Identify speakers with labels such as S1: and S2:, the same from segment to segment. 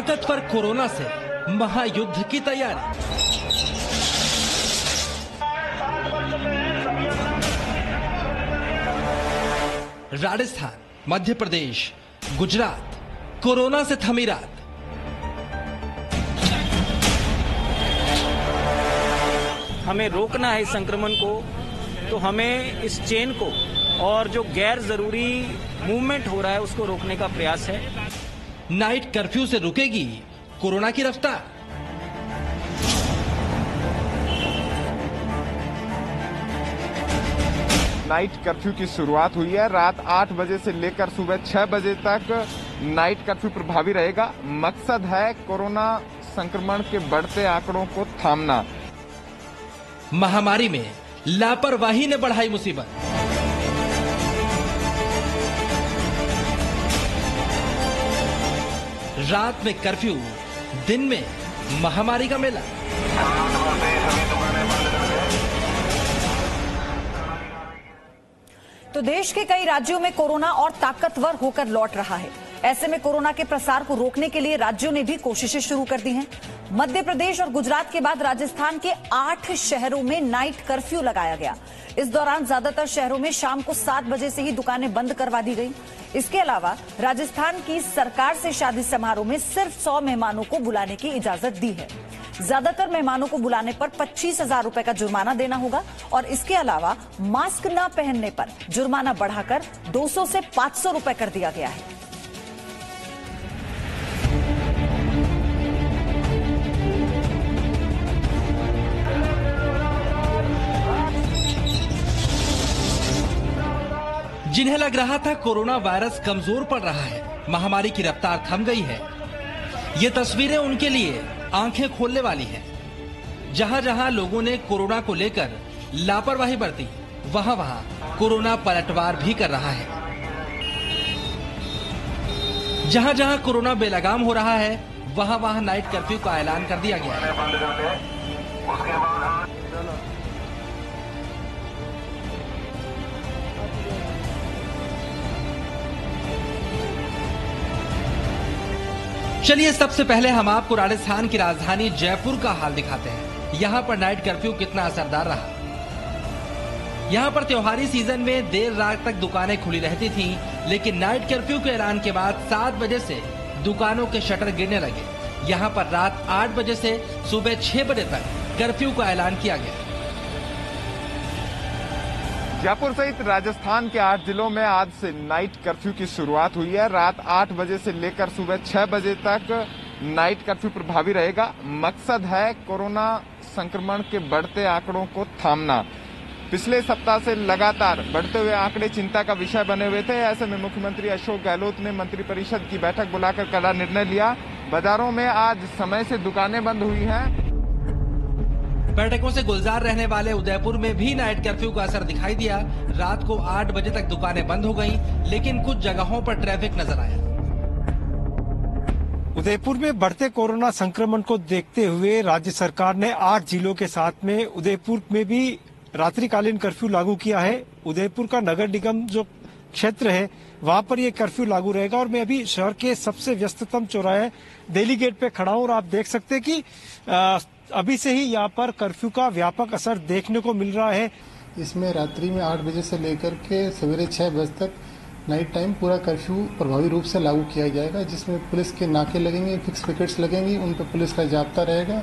S1: ताकतवर कोरोना से महायुद्ध की तैयारी। राजस्थान, मध्य प्रदेश, गुजरात, कोरोना से थमी रात।
S2: हमें रोकना है इस संक्रमण को, तो हमें इस चेन को और जो गैर जरूरी मूवमेंट हो रहा है उसको रोकने का प्रयास है।
S1: नाइट कर्फ्यू से रुकेगी कोरोना की रफ्तार।
S3: नाइट कर्फ्यू की शुरुआत हुई है। रात 8 बजे से लेकर सुबह 6 बजे तक नाइट कर्फ्यू प्रभावी रहेगा। मकसद है कोरोना संक्रमण के बढ़ते आंकड़ों को थामना।
S1: महामारी में लापरवाही ने बढ़ाई मुसीबत। रात में कर्फ्यू, दिन में महामारी का मेला।
S4: तो देश के कई राज्यों में कोरोना और ताकतवर होकर लौट रहा है। ऐसे में कोरोना के प्रसार को रोकने के लिए राज्यों ने भी कोशिशें शुरू कर दी हैं। मध्य प्रदेश और गुजरात के बाद राजस्थान के 8 शहरों में नाइट कर्फ्यू लगाया गया। इस दौरान ज्यादातर शहरों में शाम को 7 बजे से ही दुकानें बंद करवा दी गई। इसके अलावा राजस्थान की सरकार से शादी समारोह में सिर्फ 100 मेहमानों को बुलाने की इजाजत दी है। ज्यादातर मेहमानों को बुलाने पर 25,000 रुपए का जुर्माना देना होगा और इसके अलावा मास्क न पहनने पर जुर्माना बढ़ाकर 200 से 500 रुपए कर दिया गया है।
S1: जिन्हें लग रहा था कोरोना वायरस कमजोर पड़ रहा है, महामारी की रफ्तार थम गई है, ये तस्वीरें उनके लिए आंखें खोलने वाली है। जहां जहां लोगों ने कोरोना को लेकर लापरवाही बरती, वहां वहां कोरोना पलटवार भी कर रहा है। जहां जहां कोरोना बेलगाम हो रहा है, वहां वहां नाइट कर्फ्यू का ऐलान कर दिया गया है। चलिए सबसे पहले हम आपको राजस्थान की राजधानी जयपुर का हाल दिखाते हैं। यहाँ पर नाइट कर्फ्यू कितना असरदार रहा। यहाँ पर त्योहारी सीजन में देर रात तक दुकानें खुली रहती थीं, लेकिन नाइट कर्फ्यू के ऐलान के बाद 7 बजे से दुकानों के शटर गिरने लगे। यहाँ पर रात 8 बजे से सुबह 6 बजे तक कर्फ्यू का ऐलान किया गया।
S3: जयपुर सहित राजस्थान के 8 जिलों में आज से नाइट कर्फ्यू की शुरुआत हुई है। रात 8 बजे से लेकर सुबह 6 बजे तक नाइट कर्फ्यू प्रभावी रहेगा। मकसद है कोरोना संक्रमण के बढ़ते आंकड़ों को थामना। पिछले सप्ताह से लगातार बढ़ते हुए आंकड़े चिंता का विषय बने हुए थे। ऐसे में मुख्यमंत्री अशोक गहलोत ने मंत्रिपरिषद की बैठक बुलाकर कड़ा निर्णय लिया। बाजारों में आज समय से दुकानें बंद हुई हैं।
S1: पर्यटकों से गुलजार रहने वाले उदयपुर में भी नाइट कर्फ्यू का असर दिखाई दिया। रात को 8 बजे तक दुकानें बंद हो गईं, लेकिन कुछ जगहों पर ट्रैफिक नजर आया।
S5: उदयपुर में बढ़ते कोरोना संक्रमण को देखते हुए राज्य सरकार ने 8 जिलों के साथ में उदयपुर में भी रात्रिकालीन कर्फ्यू लागू किया है। उदयपुर का नगर निगम जो क्षेत्र है वहां पर ये कर्फ्यू लागू रहेगा और मैं अभी शहर के सबसे व्यस्ततम चौराहे दिल्ली गेट पे खड़ा हूं और आप देख सकते हैं कि अभी से ही यहाँ पर कर्फ्यू का व्यापक असर देखने को मिल रहा है।
S6: इसमें रात्रि में 8 बजे से लेकर के सवेरे 6 बजे तक नाइट टाइम पूरा कर्फ्यू प्रभावी रूप से लागू किया जाएगा, जिसमें पुलिस के नाके लगेंगे, फिक्स पिकेट्स लगेंगी, उन पर पुलिस का जाब्ता रहेगा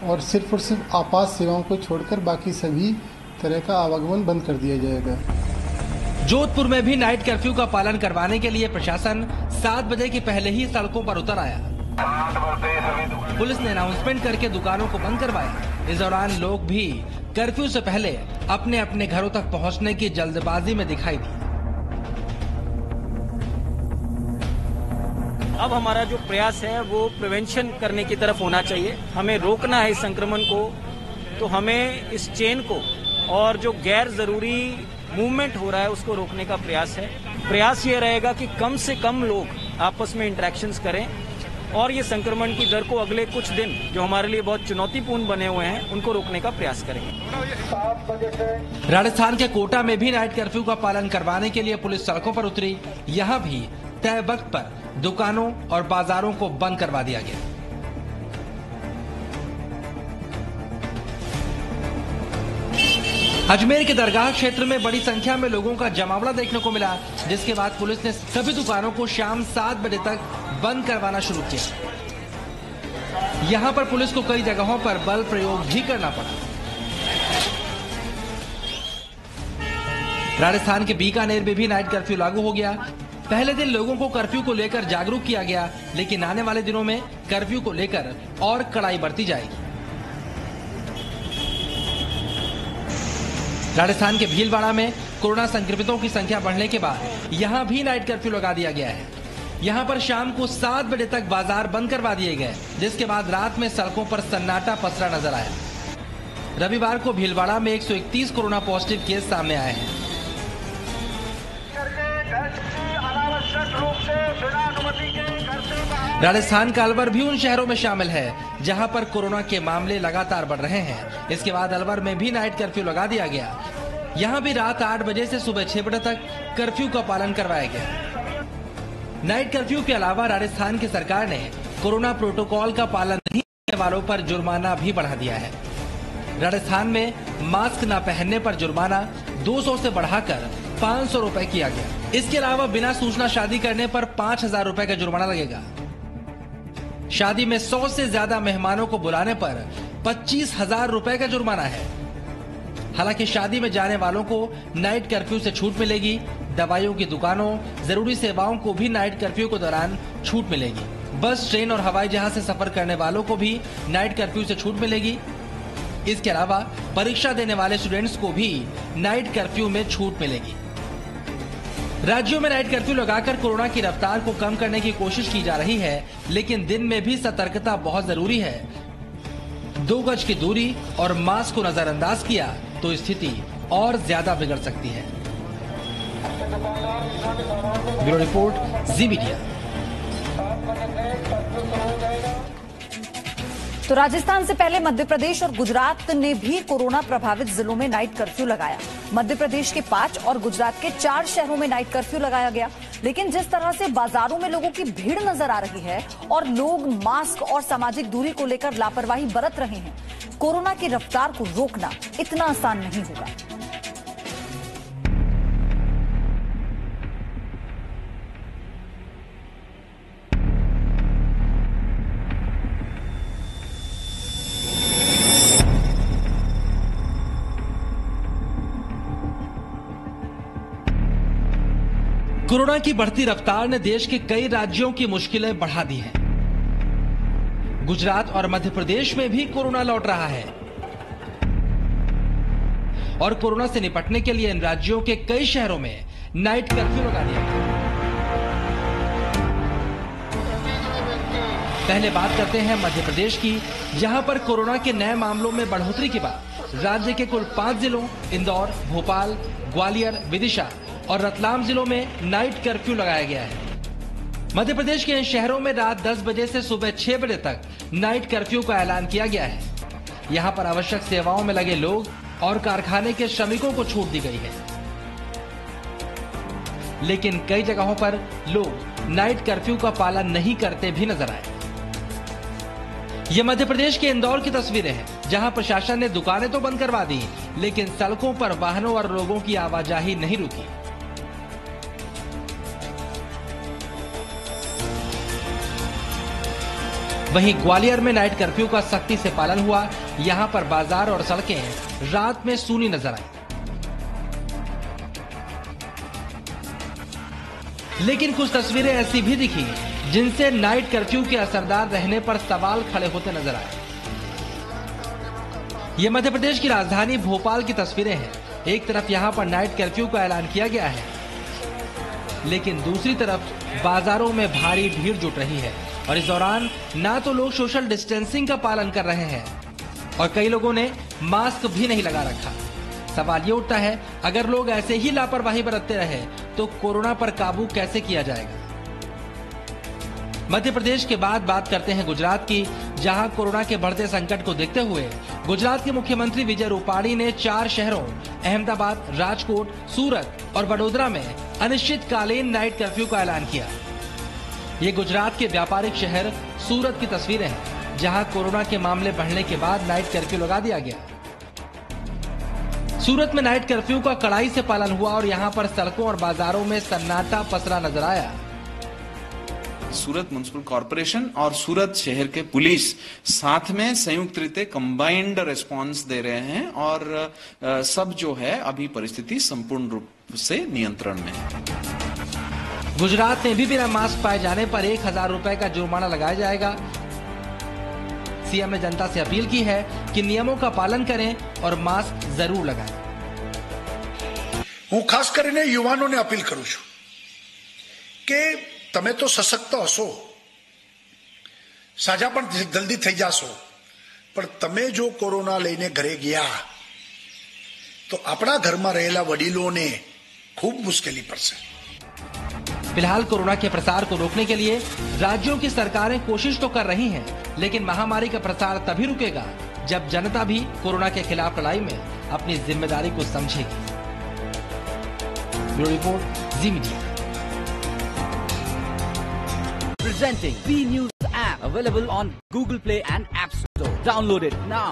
S6: और सिर्फ आपात सेवाओं को छोड़कर बाकी सभी तरह का आवागमन बंद कर दिया जाएगा।
S1: जोधपुर में भी नाइट कर्फ्यू का पालन करवाने के लिए प्रशासन 7 बजे के पहले ही सड़कों पर उतर आया। पुलिस ने अनाउंसमेंट करके दुकानों को बंद करवाया। इस दौरान लोग भी कर्फ्यू से पहले अपने अपने घरों तक पहुंचने की जल्दबाजी में दिखाई दी।
S2: अब हमारा जो प्रयास है वो प्रिवेंशन करने की तरफ होना चाहिए। हमें रोकना है इस संक्रमण को, तो हमें इस चेन को और जो गैर जरूरी मूवमेंट हो रहा है उसको रोकने का प्रयास है। प्रयास ये रहेगा कि कम से कम लोग आपस में इंटरेक्शंस करें और ये संक्रमण की दर को अगले कुछ दिन जो हमारे लिए बहुत चुनौतीपूर्ण बने हुए हैं उनको रोकने का प्रयास करेंगे।
S1: राजस्थान के कोटा में भी नाइट कर्फ्यू का पालन करवाने के लिए पुलिस सड़कों पर उतरी। यहाँ भी तय वक्त पर दुकानों और बाजारों को बंद करवा दिया गया। अजमेर के दरगाह क्षेत्र में बड़ी संख्या में लोगों का जमावड़ा देखने को मिला, जिसके बाद पुलिस ने सभी दुकानों को शाम 7 बजे तक बंद करवाना शुरू किया। यहां पर पुलिस को कई जगहों पर बल प्रयोग भी करना पड़ा। राजस्थान के बीकानेर में भी नाइट कर्फ्यू लागू हो गया। पहले दिन लोगों को कर्फ्यू को लेकर जागरूक किया गया, लेकिन आने वाले दिनों में कर्फ्यू को लेकर और कड़ाई बरती जाएगी। राजस्थान के भीलवाड़ा में कोरोना संक्रमितों की संख्या बढ़ने के बाद यहां भी नाइट कर्फ्यू लगा दिया गया है। यहां पर शाम को 7 बजे तक बाजार बंद करवा दिए गए, जिसके बाद रात में सड़कों पर सन्नाटा पसरा नजर आया। रविवार को भीलवाड़ा में 131 कोरोना पॉजिटिव केस सामने आए हैं। राजस्थान का अलवर भी उन शहरों में शामिल है जहां पर कोरोना के मामले लगातार बढ़ रहे हैं। इसके बाद अलवर में भी नाइट कर्फ्यू लगा दिया गया। यहां भी रात 8 बजे से सुबह 6 बजे तक कर्फ्यू का पालन करवाया गया। नाइट कर्फ्यू के अलावा राजस्थान की सरकार ने कोरोना प्रोटोकॉल का पालन नहीं करने वालों पर जुर्माना भी बढ़ा दिया है। राजस्थान में मास्क न पहनने पर जुर्माना 200 से बढ़ाकर 500 रुपए किया गया। इसके अलावा बिना सूचना शादी करने पर 5000 रुपए का जुर्माना लगेगा। शादी में 100 से ज्यादा मेहमानों को बुलाने पर 25,000 रुपए का जुर्माना है। हालांकि शादी में जाने वालों को नाइट कर्फ्यू से छूट मिलेगी। दवाइयों की दुकानों, जरूरी सेवाओं को भी नाइट कर्फ्यू के दौरान छूट मिलेगी। बस, ट्रेन और हवाई जहाज से सफर करने वालों को भी नाइट कर्फ्यू से छूट मिलेगी। इसके अलावा परीक्षा देने वाले स्टूडेंट्स को भी नाइट कर्फ्यू में छूट मिलेगी। राज्यों में नाइट कर्फ्यू लगाकर कोरोना की रफ्तार को कम करने की कोशिश की जा रही है, लेकिन दिन में भी सतर्कता बहुत जरूरी है। 2 गज की दूरी और मास्क को नजरअंदाज किया तो स्थिति और ज्यादा बिगड़ सकती है। ब्यूरो रिपोर्ट, जी मीडिया।
S4: तो राजस्थान से पहले मध्य प्रदेश और गुजरात ने भी कोरोना प्रभावित जिलों में नाइट कर्फ्यू लगाया। मध्य प्रदेश के 5 और गुजरात के 4 शहरों में नाइट कर्फ्यू लगाया गया। लेकिन जिस तरह से बाजारों में लोगों की भीड़ नजर आ रही है और लोग मास्क और सामाजिक दूरी को लेकर लापरवाही बरत रहे हैं, कोरोना की रफ्तार को रोकना इतना आसान नहीं होगा।
S1: कोरोना की बढ़ती रफ्तार ने देश के कई राज्यों की मुश्किलें बढ़ा दी हैं। गुजरात और मध्य प्रदेश में भी कोरोना लौट रहा है और कोरोना से निपटने के लिए इन राज्यों के कई शहरों में नाइट कर्फ्यू लगा दिया गया। पहले बात करते हैं मध्य प्रदेश की, जहां पर कोरोना के नए मामलों में बढ़ोतरी के बाद राज्य के कुल 5 जिलों इंदौर, भोपाल, ग्वालियर, विदिशा और रतलाम जिलों में नाइट कर्फ्यू लगाया गया है। मध्य प्रदेश के इन शहरों में रात 10 बजे से सुबह 6 बजे तक नाइट कर्फ्यू का ऐलान किया गया है। यहां पर आवश्यक सेवाओं में लगे लोग और कारखाने के श्रमिकों को छूट दी गई है। लेकिन कई जगहों पर लोग नाइट कर्फ्यू का पालन नहीं करते भी नजर आए। ये मध्य प्रदेश के इंदौर की तस्वीरें हैं, जहां प्रशासन ने दुकानें तो बंद करवा दी, लेकिन सड़कों पर वाहनों और लोगों की आवाजाही नहीं रुकी। वहीं ग्वालियर में नाइट कर्फ्यू का सख्ती से पालन हुआ। यहां पर बाजार और सड़कें रात में सूनी नजर आई। लेकिन कुछ तस्वीरें ऐसी भी दिखी जिनसे नाइट कर्फ्यू के असरदार रहने पर सवाल खड़े होते नजर आए। ये मध्य प्रदेश की राजधानी भोपाल की तस्वीरें हैं। एक तरफ यहां पर नाइट कर्फ्यू का ऐलान किया गया है, लेकिन दूसरी तरफ बाजारों में भारी भीड़ जुट रही है और इस दौरान ना तो लोग सोशल डिस्टेंसिंग का पालन कर रहे हैं और कई लोगों ने मास्क भी नहीं लगा रखा। सवाल ये उठता है, अगर लोग ऐसे ही लापरवाही बरतते रहे तो कोरोना पर काबू कैसे किया जाएगा। मध्य प्रदेश के बाद बात करते हैं गुजरात की, जहां कोरोना के बढ़ते संकट को देखते हुए गुजरात के मुख्यमंत्री विजय रूपाणी ने 4 शहरों अहमदाबाद, राजकोट, सूरत और वडोदरा में अनिश्चितकालीन नाइट कर्फ्यू का ऐलान किया। ये गुजरात के व्यापारिक शहर सूरत की तस्वीरें हैं, जहां कोरोना के मामले बढ़ने के बाद नाइट कर्फ्यू लगा दिया गया। सूरत में नाइट कर्फ्यू का कड़ाई से पालन हुआ और यहां पर सड़कों और बाजारों में सन्नाटा पसरा नजर आया।
S7: सूरत म्युनिसिपल कॉर्पोरेशन और सूरत शहर के पुलिस साथ में संयुक्त रीते कंबाइंड रिस्पांस दे रहे हैं और सब जो है अभी परिस्थिति संपूर्ण रूप से नियंत्रण में है।
S1: गुजरात में भी बिना मास्क पाए जाने पर 1000 रुपए का जुर्माना लगाया जाएगा। सीएम ने जनता से अपील की है कि नियमों का पालन करें और मास्क जरूर लगाएं।
S8: હું ખાસ કરીને યુવાનોને અપીલ કરું છું કે તમે તો સશક્ત હશો, સાજા પણ જલ્દી થઈ જાશો, પણ તમે જો કોરોના લઈને ઘરે ગયા તો આપણા ઘરમાં રહેલા વડીલોને ખૂબ મુશ્કેલી પડશે।
S1: फिलहाल कोरोना के प्रसार को रोकने के लिए राज्यों की सरकारें कोशिश तो कर रही हैं, लेकिन महामारी का प्रसार तभी रुकेगा जब जनता भी कोरोना के खिलाफ लड़ाई में अपनी जिम्मेदारी को समझेगी। Bureau report, ji media.
S9: Presenting B News app, available on Google Play and App Store. Download it now.